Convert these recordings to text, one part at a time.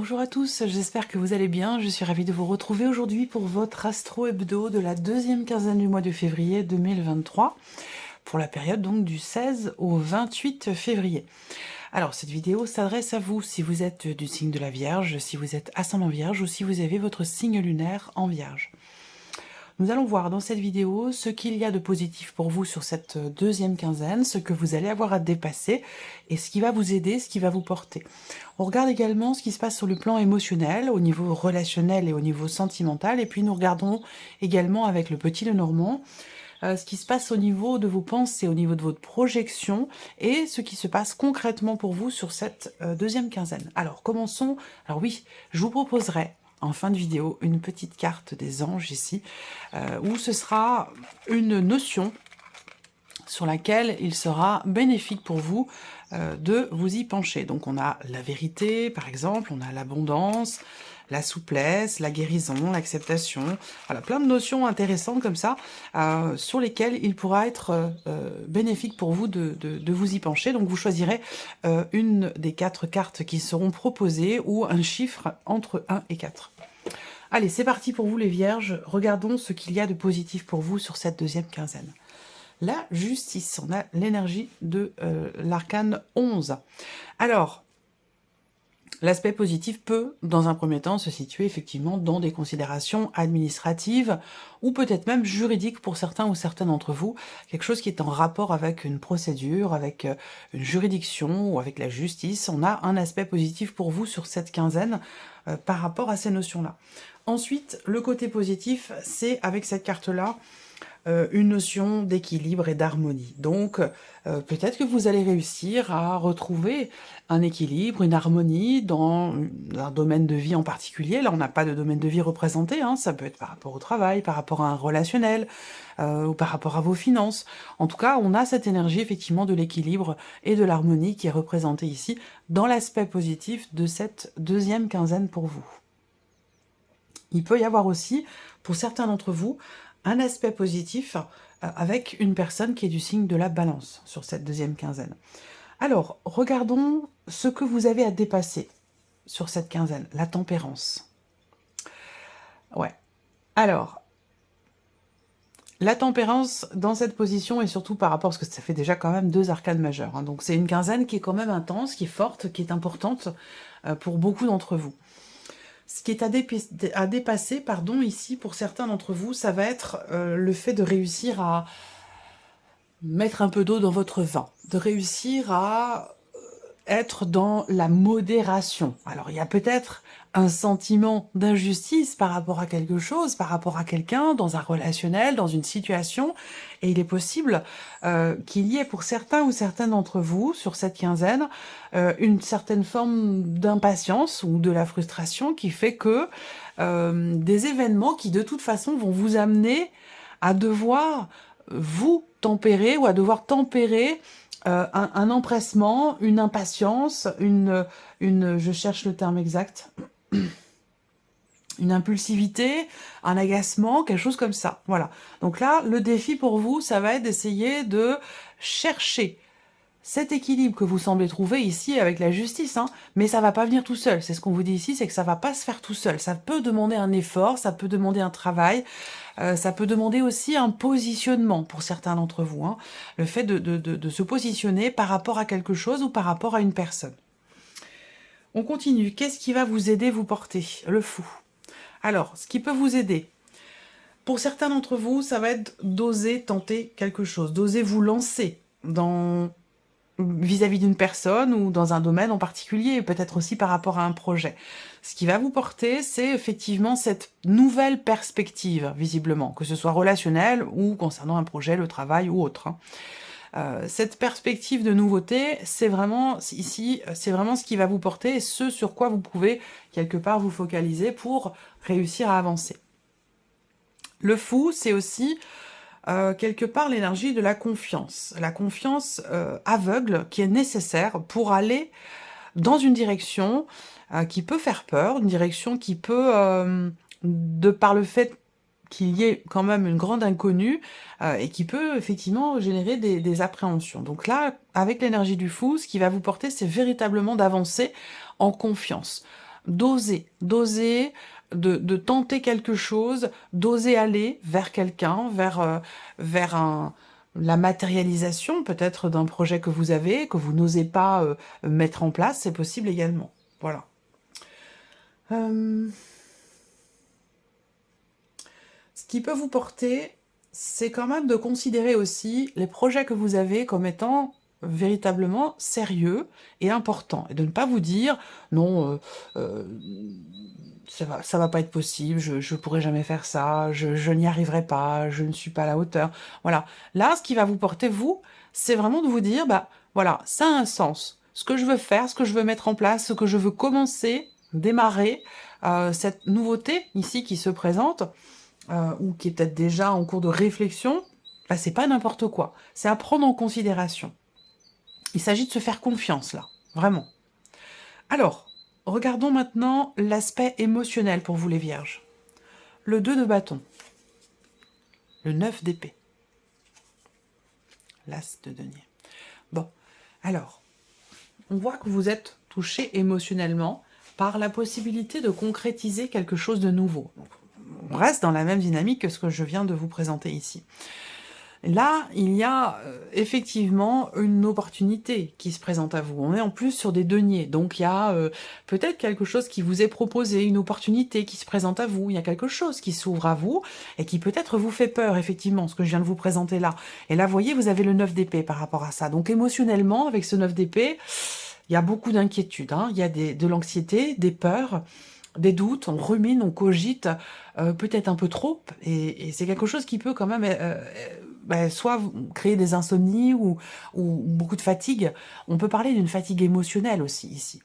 Bonjour à tous, j'espère que vous allez bien. Je suis ravie de vous retrouver aujourd'hui pour votre Astro Hebdo de la deuxième quinzaine du mois de février 2023, pour la période donc du 16 au 28 février. Alors cette vidéo s'adresse à vous si vous êtes du signe de la Vierge, si vous êtes ascendant Vierge ou si vous avez votre signe lunaire en Vierge. Nous allons voir dans cette vidéo ce qu'il y a de positif pour vous sur cette deuxième quinzaine, ce que vous allez avoir à dépasser et ce qui va vous aider, ce qui va vous porter. On regarde également ce qui se passe sur le plan émotionnel, au niveau relationnel et au niveau sentimental, et puis nous regardons également avec le petit Lenormand ce qui se passe au niveau de vos pensées, au niveau de votre projection et ce qui se passe concrètement pour vous sur cette deuxième quinzaine. Alors commençons. Alors oui, je vous proposerai en fin de vidéo une petite carte des anges ici, où ce sera une notion sur laquelle il sera bénéfique pour vous de vous y pencher. Donc on a la vérité, par exemple, on a l'abondance, la souplesse, la guérison, l'acceptation, voilà, plein de notions intéressantes comme ça, sur lesquelles il pourra être bénéfique pour vous de vous y pencher. Donc vous choisirez une des 4 cartes qui seront proposées ou un chiffre entre 1 et 4. Allez, c'est parti pour vous les Vierges, regardons ce qu'il y a de positif pour vous sur cette deuxième quinzaine. La justice, on a l'énergie de l'arcane 11. Alors, l'aspect positif peut, dans un premier temps, se situer effectivement dans des considérations administratives ou peut-être même juridiques pour certains ou certaines d'entre vous, quelque chose qui est en rapport avec une procédure, avec une juridiction ou avec la justice. On a un aspect positif pour vous sur cette quinzaine par rapport à ces notions-là. Ensuite, le côté positif, c'est avec cette carte-là, une notion d'équilibre et d'harmonie. Donc, peut-être que vous allez réussir à retrouver un équilibre, une harmonie dans un domaine de vie en particulier. Là, on n'a pas de domaine de vie représenté, hein. Ça peut être par rapport au travail, par rapport à un relationnel, ou par rapport à vos finances. En tout cas, on a cette énergie, effectivement, de l'équilibre et de l'harmonie qui est représentée ici dans l'aspect positif de cette deuxième quinzaine pour vous. Il peut y avoir aussi, pour certains d'entre vous, un aspect positif avec une personne qui est du signe de la Balance sur cette deuxième quinzaine. Alors, regardons ce que vous avez à dépasser sur cette quinzaine, la tempérance. Ouais. Alors, la tempérance dans cette position et surtout par rapport, parce que ça fait déjà quand même 2 arcanes majeures, hein, donc c'est une quinzaine qui est quand même intense, qui est forte, qui est importante pour beaucoup d'entre vous. Ce qui est à dépasser, pardon, ici, pour certains d'entre vous, ça va être le fait de réussir à mettre un peu d'eau dans votre vin, de réussir à être dans la modération. Alors, il y a peut-être un sentiment d'injustice par rapport à quelque chose, par rapport à quelqu'un, dans un relationnel, dans une situation, et il est possible qu'il y ait pour certains ou certaines d'entre vous, sur cette quinzaine, une certaine forme d'impatience ou de la frustration qui fait que des événements qui, de toute façon, vont vous amener à devoir vous tempérer ou à devoir tempérer un empressement, une impatience, je cherche le terme exact, une impulsivité, un agacement, quelque chose comme ça. Voilà. Donc là, le défi pour vous, ça va être d'essayer de chercher cet équilibre que vous semblez trouver ici avec la justice, hein, mais ça va pas venir tout seul. C'est ce qu'on vous dit ici, c'est que ça va pas se faire tout seul. Ça peut demander un effort, ça peut demander un travail, ça peut demander aussi un positionnement pour certains d'entre vous. Hein, le fait de se positionner par rapport à quelque chose ou par rapport à une personne. On continue. Qu'est-ce qui va vous aider, vous porter? Le fou. Alors, ce qui peut vous aider, pour certains d'entre vous, ça va être d'oser tenter quelque chose, d'oser vous lancer dans vis-à-vis d'une personne ou dans un domaine en particulier, peut-être aussi par rapport à un projet. Ce qui va vous porter, c'est effectivement cette nouvelle perspective, visiblement, que ce soit relationnel ou concernant un projet, le travail ou autre. Hein. Cette perspective de nouveauté, c'est vraiment ici, c'est vraiment ce qui va vous porter et ce sur quoi vous pouvez quelque part vous focaliser pour réussir à avancer. Le fou, c'est aussi quelque part l'énergie de la confiance aveugle qui est nécessaire pour aller dans une direction qui peut faire peur, une direction qui peut, de par le fait qu'il y ait quand même une grande inconnue, et qui peut effectivement générer des appréhensions. Donc là, avec l'énergie du fou, ce qui va vous porter, c'est véritablement d'avancer en confiance. d'oser, de tenter quelque chose, d'oser aller vers quelqu'un, vers la matérialisation peut-être d'un projet que vous avez, que vous n'osez pas mettre en place, c'est possible également. Voilà. Ce qui peut vous porter, c'est quand même de considérer aussi les projets que vous avez comme étant véritablement sérieux et importants. Et de ne pas vous dire, non, ça va pas être possible, je pourrai jamais faire ça, je n'y arriverai pas, je ne suis pas à la hauteur. Voilà. Là, ce qui va vous porter, vous, c'est vraiment de vous dire, bah voilà, ça a un sens. Ce que je veux faire, ce que je veux mettre en place, ce que je veux commencer, démarrer, cette nouveauté ici qui se présente, ou qui est peut-être déjà en cours de réflexion, bah, c'est pas n'importe quoi. C'est à prendre en considération. Il s'agit de se faire confiance, là. Vraiment. Alors, regardons maintenant l'aspect émotionnel pour vous les vierges. Le 2 de bâton. Le 9 d'épée. L'as de denier. Bon, alors, on voit que vous êtes touché émotionnellement par la possibilité de concrétiser quelque chose de nouveau. Donc, on reste dans la même dynamique que ce que je viens de vous présenter ici. Là, il y a effectivement une opportunité qui se présente à vous. On est en plus sur des deniers, donc il y a peut-être quelque chose qui vous est proposé, une opportunité qui se présente à vous, il y a quelque chose qui s'ouvre à vous et qui peut-être vous fait peur, effectivement, ce que je viens de vous présenter là. Et là, vous voyez, vous avez le 9 d'épée par rapport à ça. Donc émotionnellement, avec ce 9 d'épée, il y a beaucoup d'inquiétudes, hein. Il y a de l'anxiété, des peurs, des doutes, on rumine, on cogite, peut-être un peu trop, et c'est quelque chose qui peut quand même soit créer des insomnies ou beaucoup de fatigue. On peut parler d'une fatigue émotionnelle aussi ici.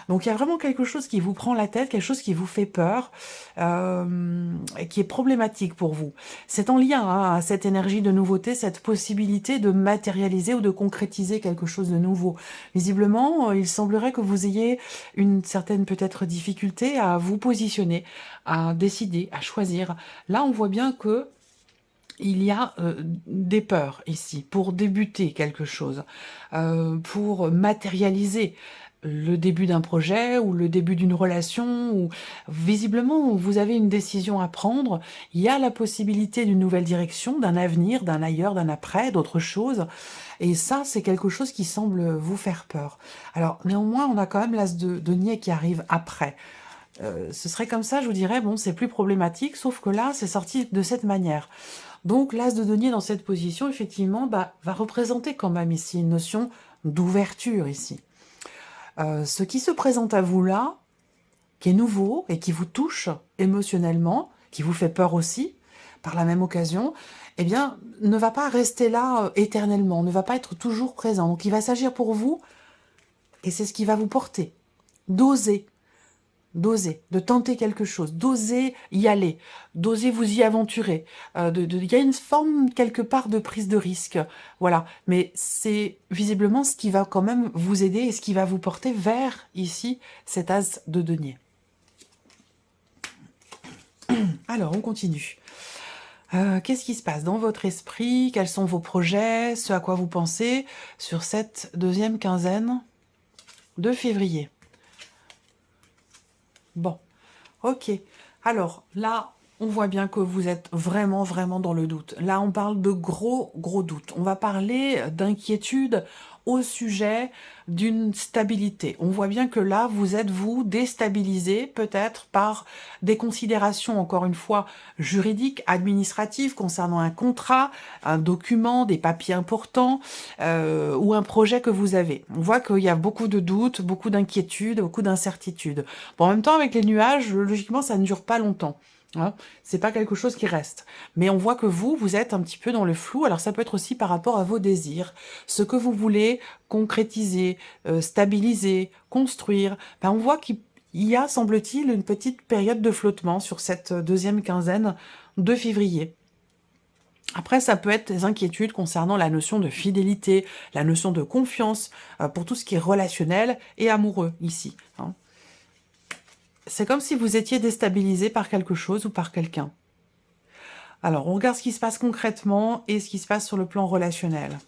Donc il y a vraiment quelque chose qui vous prend la tête, quelque chose qui vous fait peur, et qui est problématique pour vous. C'est en lien à cette énergie de nouveauté, cette possibilité de matérialiser ou de concrétiser quelque chose de nouveau. Visiblement, il semblerait que vous ayez une certaine peut-être difficulté à vous positionner, à décider, à choisir. Là, on voit bien que il y a des peurs ici pour débuter quelque chose, pour matérialiser le début d'un projet ou le début d'une relation, ou visiblement vous avez une décision à prendre, il y a la possibilité d'une nouvelle direction, d'un avenir, d'un ailleurs, d'un après, d'autre chose, et ça c'est quelque chose qui semble vous faire peur. Alors néanmoins on a quand même l'as de denier qui arrive après. Ce serait comme ça, je vous dirais, bon c'est plus problématique, sauf que là c'est sorti de cette manière. Donc l'as de denier dans cette position, effectivement, va représenter quand même ici une notion d'ouverture ici. Ce qui se présente à vous là, qui est nouveau et qui vous touche émotionnellement, qui vous fait peur aussi, par la même occasion, eh bien, ne va pas rester là éternellement, ne va pas être toujours présent. Donc il va s'agir pour vous, et c'est ce qui va vous porter, d'oser, de tenter quelque chose, d'oser y aller, d'oser vous y aventurer. Il y a une forme quelque part de prise de risque, voilà. Mais c'est visiblement ce qui va quand même vous aider et ce qui va vous porter vers, ici, cet as de denier. Alors, on continue. Qu'est-ce qui se passe dans votre esprit? Quels sont vos projets? Ce à quoi vous pensez sur cette deuxième quinzaine de février? Bon, ok. Alors là, on voit bien que vous êtes vraiment, vraiment dans le doute. Là, on parle de gros, gros doutes. On va parler d'inquiétude au sujet d'une stabilité. On voit bien que là, vous êtes, vous, déstabilisé peut-être par des considérations, encore une fois, juridiques, administratives, concernant un contrat, un document, des papiers importants, ou un projet que vous avez. On voit qu'il y a beaucoup de doutes, beaucoup d'inquiétudes, beaucoup d'incertitudes. Bon, en même temps, avec les nuages, logiquement, ça ne dure pas longtemps. Hein, c'est pas quelque chose qui reste. Mais on voit que vous êtes un petit peu dans le flou. Alors ça peut être aussi par rapport à vos désirs, ce que vous voulez concrétiser, stabiliser, construire. Ben, on voit qu'il y a, semble-t-il, une petite période de flottement sur cette deuxième quinzaine de février. Après, ça peut être des inquiétudes concernant la notion de fidélité, la notion de confiance, pour tout ce qui est relationnel et amoureux ici. Hein. C'est comme si vous étiez déstabilisé par quelque chose ou par quelqu'un. Alors, on regarde ce qui se passe concrètement et ce qui se passe sur le plan relationnel,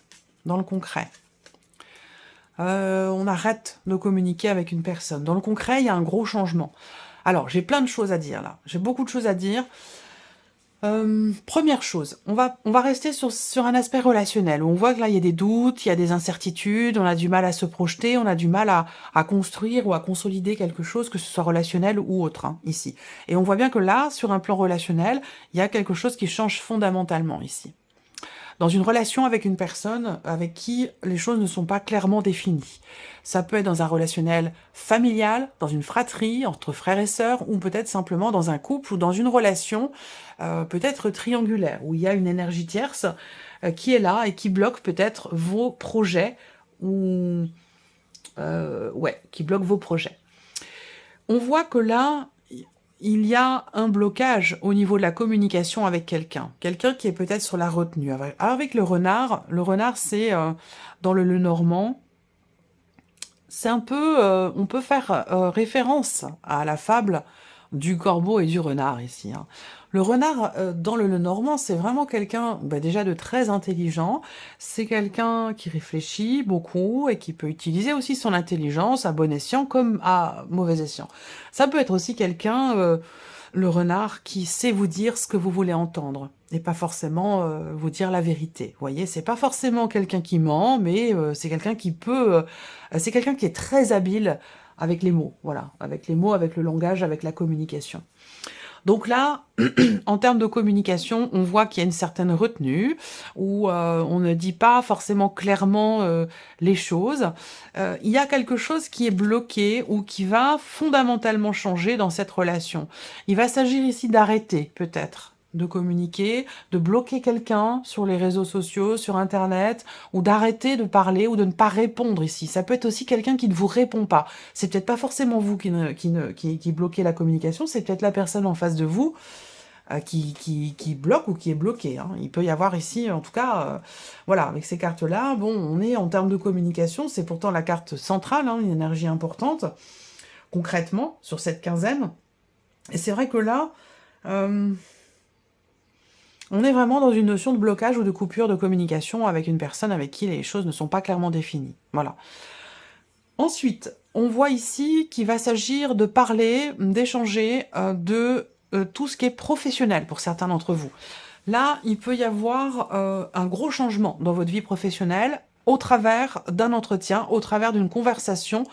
dans le concret. on arrête de communiquer avec une personne. Dans le concret, il y a un gros changement. Alors, j'ai plein de choses à dire là. J'ai beaucoup de choses à dire. Première chose, on va rester sur un aspect relationnel, où on voit que là, il y a des doutes, il y a des incertitudes, on a du mal à se projeter, on a du mal à construire ou à consolider quelque chose, que ce soit relationnel ou autre, hein, ici. Et on voit bien que là, sur un plan relationnel, il y a quelque chose qui change fondamentalement ici. Dans une relation avec une personne avec qui les choses ne sont pas clairement définies. Ça peut être dans un relationnel familial, dans une fratrie, entre frères et sœurs, ou peut-être simplement dans un couple ou dans une relation peut-être triangulaire, où il y a une énergie tierce qui est là et qui bloque peut-être vos projets, ou qui bloque vos projets. On voit que là, il y a un blocage au niveau de la communication avec quelqu'un. Quelqu'un qui est peut-être sur la retenue. Avec le renard c'est dans le Lenormand, c'est un peu, on peut faire référence à la fable du corbeau et du renard ici, hein. Le renard, dans le Lenormand, c'est vraiment quelqu'un déjà de très intelligent. C'est quelqu'un qui réfléchit beaucoup et qui peut utiliser aussi son intelligence à bon escient comme à mauvais escient. Ça peut être aussi quelqu'un, le renard, qui sait vous dire ce que vous voulez entendre et pas forcément vous dire la vérité. Vous voyez, c'est pas forcément quelqu'un qui ment, mais c'est quelqu'un qui peut... c'est quelqu'un qui est très habile avec les mots, voilà, avec les mots, avec le langage, avec la communication. Donc là, en termes de communication, on voit qu'il y a une certaine retenue, où on ne dit pas forcément clairement les choses. Il y a quelque chose qui est bloqué ou qui va fondamentalement changer dans cette relation. Il va s'agir ici d'arrêter, peut-être, de communiquer, de bloquer quelqu'un sur les réseaux sociaux, sur Internet, ou d'arrêter de parler ou de ne pas répondre ici. Ça peut être aussi quelqu'un qui ne vous répond pas. C'est peut-être pas forcément vous qui bloquez la communication, c'est peut-être la personne en face de vous qui bloque ou qui est bloqué, hein. Il peut y avoir ici, en tout cas, voilà, avec ces cartes-là, bon, on est en termes de communication, c'est pourtant la carte centrale, hein, une énergie importante, concrètement, sur cette quinzaine. Et c'est vrai que là... on est vraiment dans une notion de blocage ou de coupure de communication avec une personne avec qui les choses ne sont pas clairement définies. Voilà. Ensuite, on voit ici qu'il va s'agir de parler, d'échanger, de tout ce qui est professionnel pour certains d'entre vous. Là, il peut y avoir un gros changement dans votre vie professionnelle au travers d'un entretien, au travers d'une conversation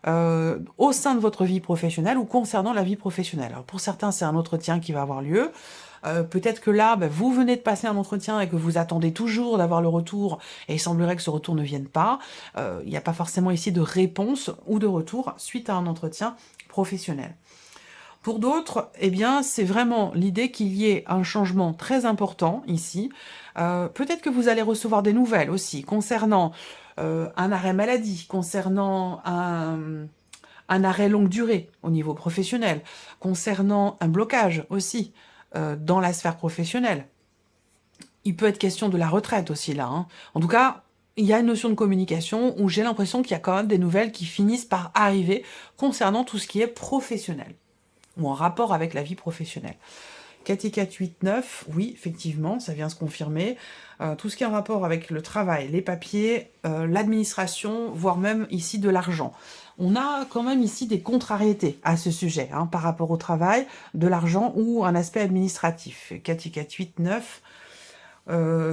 au sein de votre vie professionnelle ou concernant la vie professionnelle. Alors pour certains, c'est un entretien qui va avoir lieu. Peut-être que là, vous venez de passer un entretien et que vous attendez toujours d'avoir le retour, et il semblerait que ce retour ne vienne pas. Il n'y a pas forcément ici de réponse ou de retour suite à un entretien professionnel. Pour d'autres, eh bien, c'est vraiment l'idée qu'il y ait un changement très important ici. Peut-être que vous allez recevoir des nouvelles aussi concernant un arrêt maladie, concernant un arrêt longue durée au niveau professionnel, concernant un blocage aussi dans la sphère professionnelle. Il peut être question de la retraite aussi là, hein. En tout cas, il y a une notion de communication où j'ai l'impression qu'il y a quand même des nouvelles qui finissent par arriver concernant tout ce qui est professionnel ou en rapport avec la vie professionnelle. 4 et 4, 8, 9, oui, effectivement, ça vient se confirmer. Tout ce qui est en rapport avec le travail, les papiers, l'administration, voire même ici de l'argent. On a quand même ici des contrariétés à ce sujet, hein, par rapport au travail, de l'argent ou un aspect administratif. 4 et 4, 8, 9...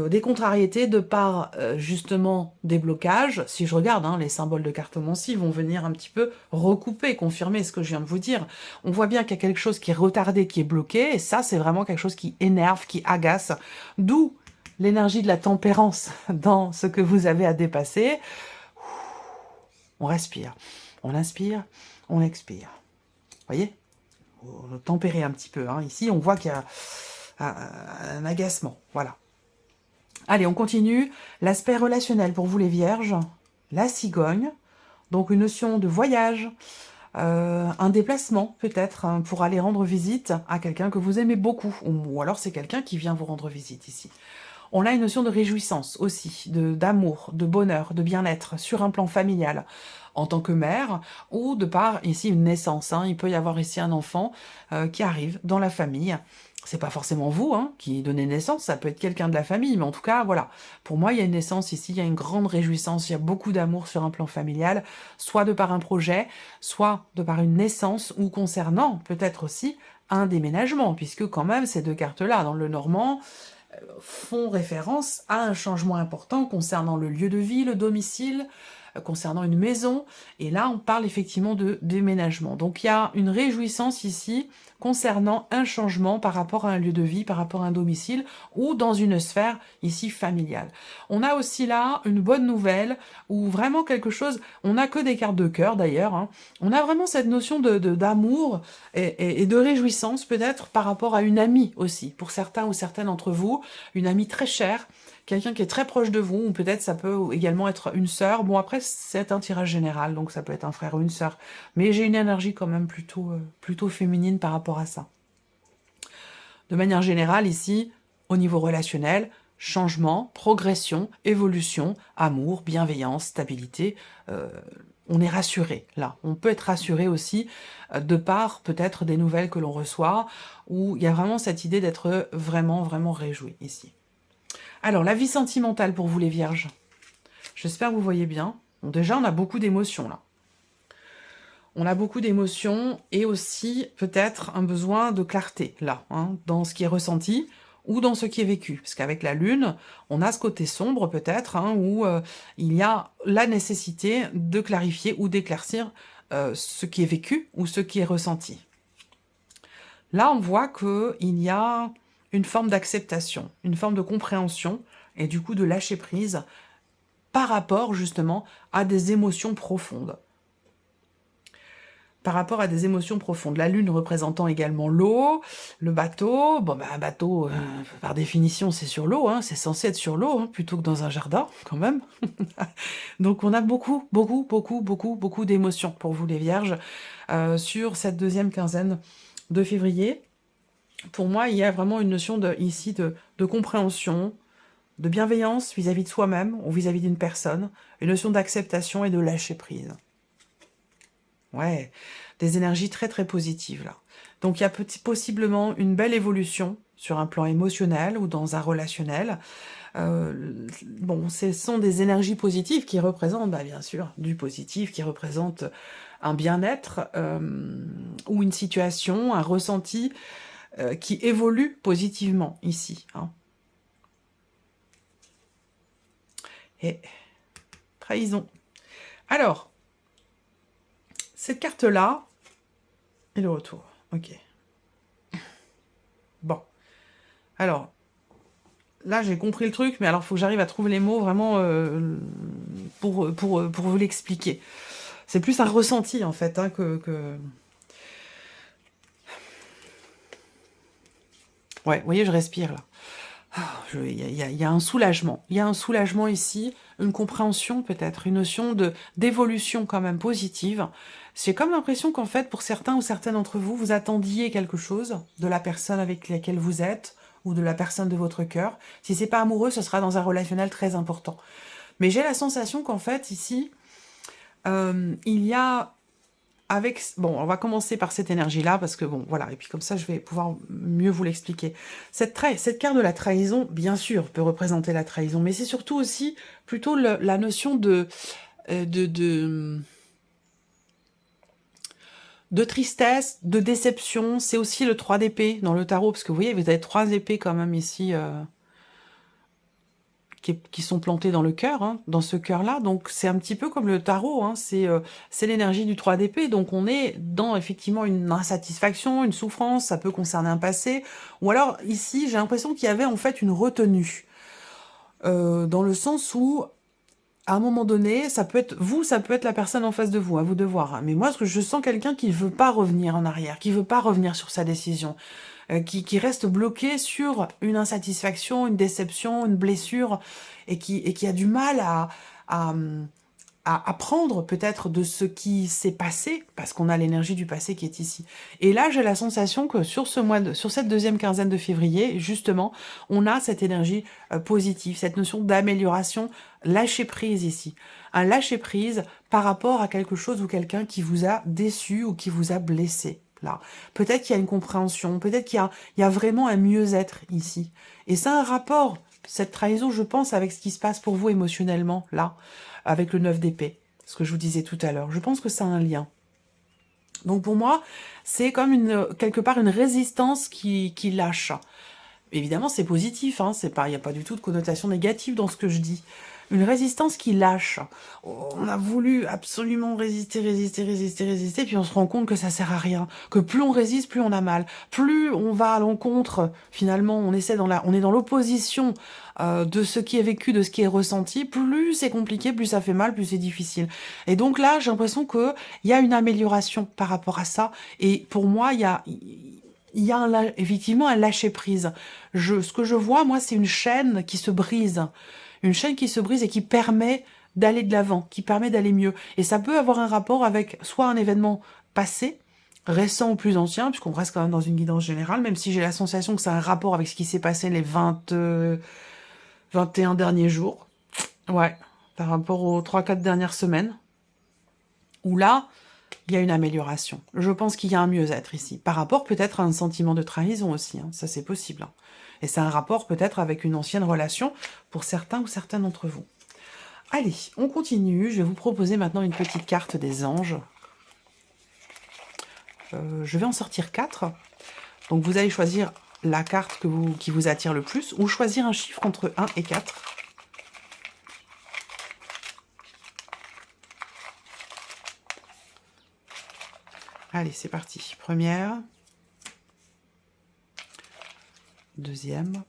des contrariétés de par justement des blocages. Si je regarde, hein, les symboles de cartomancie vont venir un petit peu recouper, confirmer ce que je viens de vous dire. On voit bien qu'il y a quelque chose qui est retardé, qui est bloqué, et ça c'est vraiment quelque chose qui énerve, qui agace, d'où l'énergie de la tempérance dans ce que vous avez à dépasser. On respire, on inspire, on expire. Vous voyez, on tempérer un petit peu, hein. Ici on voit qu'il y a un agacement, voilà. Allez, on continue. L'aspect relationnel pour vous les vierges, la cigogne, donc une notion de voyage, un déplacement peut-être hein, pour aller rendre visite à quelqu'un que vous aimez beaucoup, ou alors c'est quelqu'un qui vient vous rendre visite ici. On a une notion de réjouissance aussi, d'amour, de bonheur, de bien-être sur un plan familial en tant que mère, ou de par ici une naissance, hein. Il peut y avoir ici un enfant qui arrive dans la famille, C'est pas forcément vous hein, qui donnez naissance, ça peut être quelqu'un de la famille, mais en tout cas, voilà. Pour moi, il y a une naissance ici, il y a une grande réjouissance, il y a beaucoup d'amour sur un plan familial, soit de par un projet, soit de par une naissance, ou concernant peut-être aussi un déménagement, puisque quand même, ces deux cartes-là, dans le Normand, font référence à un changement important concernant le lieu de vie, le domicile, concernant une maison, et là on parle effectivement de déménagement. Donc il y a une réjouissance ici concernant un changement par rapport à un lieu de vie, par rapport à un domicile, ou dans une sphère ici familiale. On a aussi là une bonne nouvelle, ou vraiment quelque chose, on n'a que des cartes de cœur d'ailleurs, hein. On a vraiment cette notion d'amour et de réjouissance peut-être par rapport à une amie aussi, pour certains ou certaines d'entre vous, une amie très chère, quelqu'un qui est très proche de vous, ou peut-être ça peut également être une sœur. Bon, après, c'est un tirage général, donc ça peut être un frère ou une sœur. Mais j'ai une énergie quand même plutôt féminine par rapport à ça. De manière générale, ici, au niveau relationnel, changement, progression, évolution, amour, bienveillance, stabilité, on est rassuré, là. On peut être rassuré aussi de par peut-être des nouvelles que l'on reçoit, où il y a vraiment cette idée d'être vraiment, vraiment réjoui ici. Alors, la vie sentimentale pour vous les vierges. J'espère que vous voyez bien. Bon, déjà, on a beaucoup d'émotions là. On a beaucoup d'émotions et aussi peut-être un besoin de clarté là, hein, dans ce qui est ressenti ou dans ce qui est vécu. Parce qu'avec la lune, on a ce côté sombre peut-être, hein, où il y a la nécessité de clarifier ou d'éclaircir ce qui est vécu ou ce qui est ressenti. Là, on voit qu'il y a une forme d'acceptation, une forme de compréhension, et du coup de lâcher prise par rapport justement à des émotions profondes. Par rapport à des émotions profondes. La lune représentant également l'eau, le bateau. Bon, bah, un bateau, par définition, c'est sur l'eau, hein, c'est censé être sur l'eau, hein, plutôt que dans un jardin, quand même. Donc on a beaucoup d'émotions pour vous les vierges sur cette deuxième quinzaine de février. Pour moi, il y a vraiment une notion ici de compréhension, de bienveillance vis-à-vis de soi-même ou vis-à-vis d'une personne, une notion d'acceptation et de lâcher prise. Ouais, des énergies très positives là. Donc il y a possiblement une belle évolution sur un plan émotionnel ou dans un relationnel. Bon, ce sont des énergies positives qui représentent, bah, bien sûr, du positif, qui représentent un bien-être ou une situation, un ressenti qui évolue positivement ici. Hein. Et trahison. Alors, cette carte-là, et le retour. Ok. Bon. Alors, là, j'ai compris le truc, mais alors, il faut que j'arrive à trouver les mots vraiment pour vous l'expliquer. C'est plus un ressenti, en fait, hein, que... Ouais, vous voyez, je respire, là. Il y a un soulagement. Il y a un soulagement ici, une compréhension peut-être, une notion d'évolution quand même positive. J'ai comme l'impression qu'en fait, pour certains ou certaines d'entre vous, vous attendiez quelque chose de la personne avec laquelle vous êtes ou de la personne de votre cœur. Si c'est pas amoureux, ce sera dans un relationnel très important. Mais j'ai la sensation qu'en fait, ici, il y a... Bon, on va commencer par cette énergie-là, parce que bon, voilà, et puis comme ça, je vais pouvoir mieux vous l'expliquer. Cette carte de la trahison, bien sûr, peut représenter la trahison, mais c'est surtout aussi plutôt la notion de tristesse, de déception. C'est aussi le 3 d'épée dans le tarot, parce que vous voyez, vous avez 3 épées quand même ici... qui sont plantés dans le cœur, hein, dans ce cœur-là. Donc c'est un petit peu comme le tarot, hein, c'est l'énergie du 3 d'épée. Donc on est dans effectivement une insatisfaction, une souffrance, ça peut concerner un passé. Ou alors ici, j'ai l'impression qu'il y avait en fait une retenue. Dans le sens où, à un moment donné, ça peut être vous, ça peut être la personne en face de vous, à vous de voir. Hein. Mais moi, je sens quelqu'un qui ne veut pas revenir en arrière, qui ne veut pas revenir sur sa décision. Qui reste bloqué sur une insatisfaction, une déception, une blessure, et qui a du mal à apprendre peut-être de ce qui s'est passé, parce qu'on a l'énergie du passé qui est ici. Et là, j'ai la sensation que sur cette deuxième quinzaine de février, justement, on a cette énergie positive, cette notion d'amélioration, lâcher prise ici. Un lâcher prise par rapport à quelque chose ou quelqu'un qui vous a déçu ou qui vous a blessé. là. Peut-être qu'il y a une compréhension, peut-être qu'il y a vraiment un mieux-être ici. Et c'est un rapport, cette trahison, je pense, avec ce qui se passe pour vous émotionnellement, là, avec le 9 d'épée, ce que je vous disais tout à l'heure. Je pense que ça a un lien. Donc pour moi, c'est comme quelque part une résistance qui lâche. Évidemment, c'est positif, hein, il n'y a pas du tout de connotation négative dans ce que je dis. Une résistance qui lâche. On a voulu absolument résister, puis on se rend compte que ça sert à rien. Que plus on résiste, plus on a mal. Plus on va à l'encontre, finalement, on est dans l'opposition de ce qui est vécu, de ce qui est ressenti, plus c'est compliqué, plus ça fait mal, plus c'est difficile. Et donc là, j'ai l'impression qu'il y a une amélioration par rapport à ça. Et pour moi, il y a effectivement un lâcher-prise. Ce que je vois, moi, c'est une chaîne qui se brise. Une chaîne qui se brise et qui permet d'aller de l'avant, qui permet d'aller mieux. Et ça peut avoir un rapport avec soit un événement passé, récent ou plus ancien, puisqu'on reste quand même dans une guidance générale, même si j'ai la sensation que ça a un rapport avec ce qui s'est passé les 21 derniers jours. Ouais, par rapport aux 3-4 dernières semaines. Où là, il y a une amélioration. Je pense qu'il y a un mieux-être ici. Par rapport peut-être à un sentiment de trahison aussi. Hein. Ça, c'est possible. Hein. Et c'est un rapport peut-être avec une ancienne relation pour certains ou certaines d'entre vous. Allez, on continue. Je vais vous proposer maintenant une petite carte des anges. Je vais en sortir 4. Donc vous allez choisir la carte qui vous attire le plus ou choisir un chiffre entre 1 et 4. Allez, c'est parti. Première. Deuxième.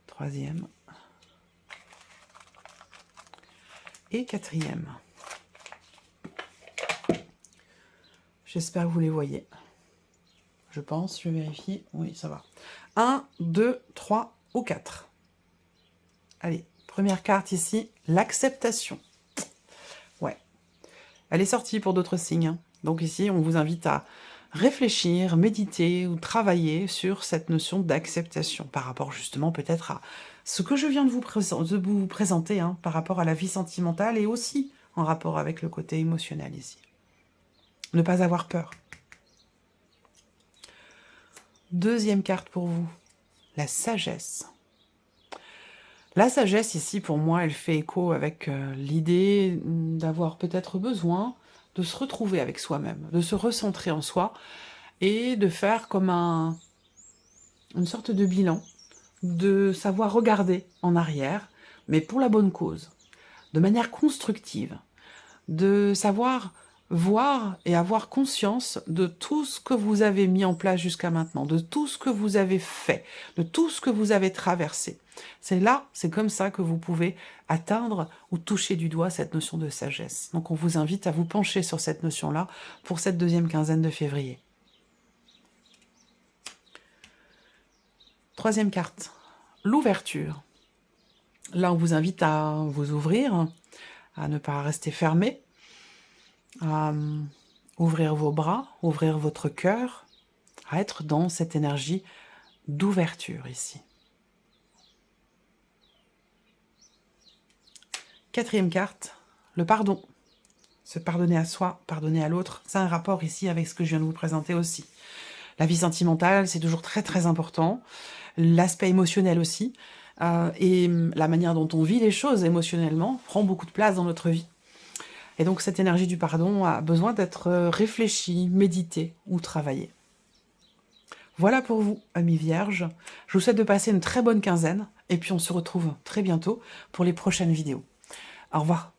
Troisième. Et quatrième. J'espère que vous les voyez. Je pense, je vérifie. Oui, ça va. 1, 2, 3 ou 4. Allez, première carte ici, l'acceptation. Ouais. Elle est sortie pour d'autres signes. Hein. Donc ici, on vous invite à réfléchir, méditer ou travailler sur cette notion d'acceptation par rapport justement peut-être à ce que je viens de vous présenter hein, par rapport à la vie sentimentale et aussi en rapport avec le côté émotionnel ici. Ne pas avoir peur. Deuxième carte pour vous, la sagesse. La sagesse ici, pour moi, elle fait écho avec l'idée d'avoir peut-être besoin de se retrouver avec soi-même, de se recentrer en soi et de faire comme une sorte de bilan, de savoir regarder en arrière, mais pour la bonne cause, de manière constructive, de savoir voir et avoir conscience de tout ce que vous avez mis en place jusqu'à maintenant, de tout ce que vous avez fait, de tout ce que vous avez traversé. C'est comme ça que vous pouvez atteindre ou toucher du doigt cette notion de sagesse. Donc on vous invite à vous pencher sur cette notion-là pour cette deuxième quinzaine de février. Troisième carte, l'ouverture. Là, on vous invite à vous ouvrir, à ne pas rester fermé, à ouvrir vos bras, ouvrir votre cœur, à être dans cette énergie d'ouverture ici. Quatrième carte, le pardon. Se pardonner à soi, pardonner à l'autre, c'est un rapport ici avec ce que je viens de vous présenter aussi. La vie sentimentale, c'est toujours très très important. L'aspect émotionnel aussi. Et la manière dont on vit les choses émotionnellement prend beaucoup de place dans notre vie. Et donc cette énergie du pardon a besoin d'être réfléchie, méditée ou travaillée. Voilà pour vous, amis vierges. Je vous souhaite de passer une très bonne quinzaine et puis on se retrouve très bientôt pour les prochaines vidéos. Au revoir.